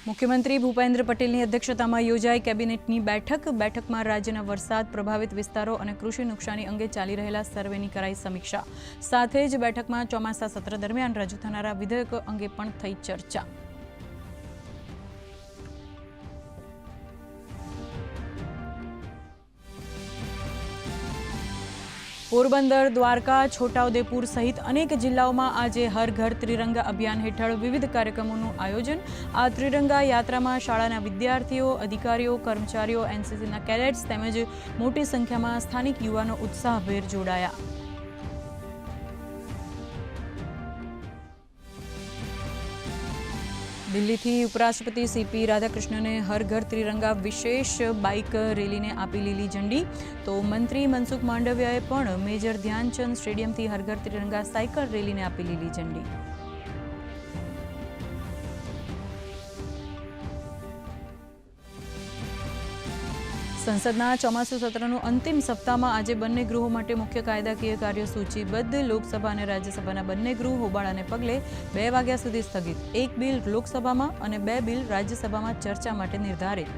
મુખ્યમંત્રી ભૂપેન્દ્ર પટેલની અધ્યક્ષતામાં યોજાઈ કેબિનેટની બેઠકમાં રાજ્યના વરસાદ પ્રભાવિત વિસ્તારો અને કૃષિ નુકસાની અંગે ચાલી રહેલા સર્વેની કરાઈ સમીક્ષા. સાથે જ બેઠકમાં ચોમાસા સત્ર દરમિયાન રજૂ થનારા વિધેયકો અંગે પણ થઈ ચર્ચા. પોરબંદર, દ્વારકા, છોટાઉદેપુર સહિત અનેક જિલ્લાઓમાં આજે હર ઘર ત્રિરંગા અભિયાન હેઠળ વિવિધ કાર્યક્રમોનું આયોજન. આ ત્રિરંગા યાત્રામાં શાળાના વિદ્યાર્થીઓ, અધિકારીઓ, કર્મચારીઓ, એનસીસીના કેડેટ્સ તેમજ મોટી સંખ્યામાં સ્થાનિક યુવાનો ઉત્સાહભેર જોડાયા. દિલ્હીથી ઉપરાષ્ટ્રપતિ સીપી રાધાકૃષ્ણને હર ઘર ત્રિરંગા વિશેષ બાઇક રેલીને આપી લીલી ઝંડી. તો મંત્રી મનસુખ માંડવિયાએ પણ મેજર ધ્યાનચંદ સ્ટેડિયમથી હર ઘર ત્રિરંગા સાયકલ રેલીને આપી લીલી ઝંડી. સંસદના ચોમાસુ સત્રનું અંતિમ સપ્તાહમાં આજે બંને ગૃહો માટે મુખ્ય કાયદાકીય કાર્યો સૂચિબદ્ધ. લોકસભા અને રાજ્યસભાના બંને ગૃહ હોબાળાને પગલે 2 વાગ્યા સુધી સ્થગિત. 1 બિલ લોકસભામાં અને 2 બિલ રાજ્યસભામાં ચર્ચા માટે નિર્ધારિત.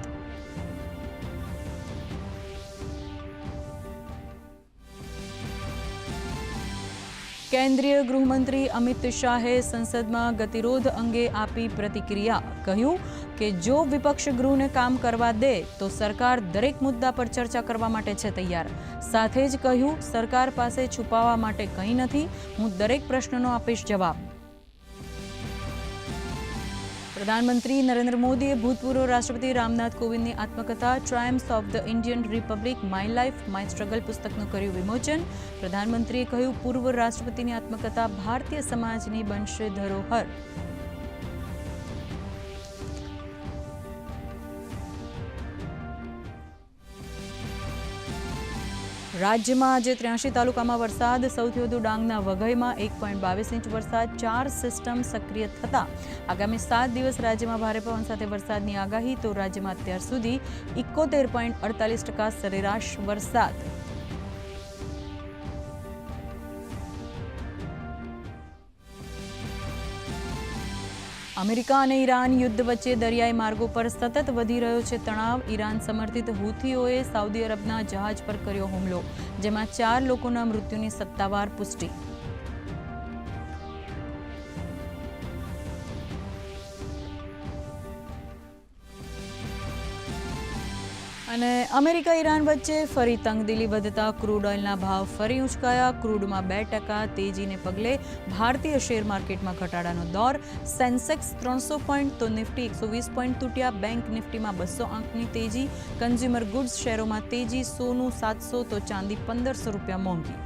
કેન્દ્રીય ગૃહમંત્રી અમિત શાહે સંસદમાં ગતિરોધ અંગે આપી પ્રતિક્રિયા. કહ્યું કે જો વિપક્ષ ગૃહને કામ કરવા દે તો સરકાર દરેક મુદ્દા પર ચર્ચા કરવા માટે છે તૈયાર. સાથે જ કહ્યું, સરકાર પાસે છુપાવવા માટે કંઈ નથી, હું દરેક પ્રશ્નનો આપીશ જવાબ. પ્રધાનમંત્રી નરેન્દ્ર મોદીએ ભૂતપૂર્વ રાષ્ટ્રપતિ રામનાથ કોવિંદની આત્મકથા triumphs of the Indian republic, my life my struggle પુસ્તકનું કર્યું વિમોચન. પ્રધાનમંત્રીએ કહ્યું, પૂર્વ રાષ્ટ્રપતિની આત્મકથા ભારતીય સમાજની બનશે ધરોહર. રાજ્યમાં આજે 83 તાલુકામાં વરસાદ. સૌથી વધુ ડાંગના વઘઈમાં 1.22 ઇંચ વરસાદ. 4 સિસ્ટમ સક્રિય થતા આગામી 7 દિવસ રાજ્યમાં ભારે પવન સાથે વરસાદની આગાહી. તો રાજ્યમાં અત્યાર સુધી 71.48% સરેરાશ વરસાદ. અમેરિકા અને ઈરાન યુદ્ધ વચ્ચે દરિયાઈ માર્ગો પર સતત વધી રહ્યો છે તણાવ. ઈરાન સમર્થિત હુથીઓએ સાઉદી અરબના જહાજ પર કર્યો હુમલો, જેમાં 4 લોકોના મૃત્યુની સત્તાવાર પુષ્ટિ. અને અમેરિકા ઈરાન વચ્ચે ફરી તંગદિલી વધતા ક્રૂડ ઓઇલના ભાવ ફરી ઉંચકાયા. ક્રૂડમાં 2% તેજીને પગલે ભારતીય શેર માર્કેટમાં ઘટાડાનો દોર. સેન્સેક્સ 300 પોઈન્ટ તો નિફ્ટી 120 પોઈન્ટ તૂટ્યા. બેંક નિફ્ટીમાં 200 અંકની તેજી. કન્ઝ્યુમર ગુડ્સ શેરોમાં તેજી. સોનું 700 તો ચાંદી 1500 રૂપિયા મોંઘી.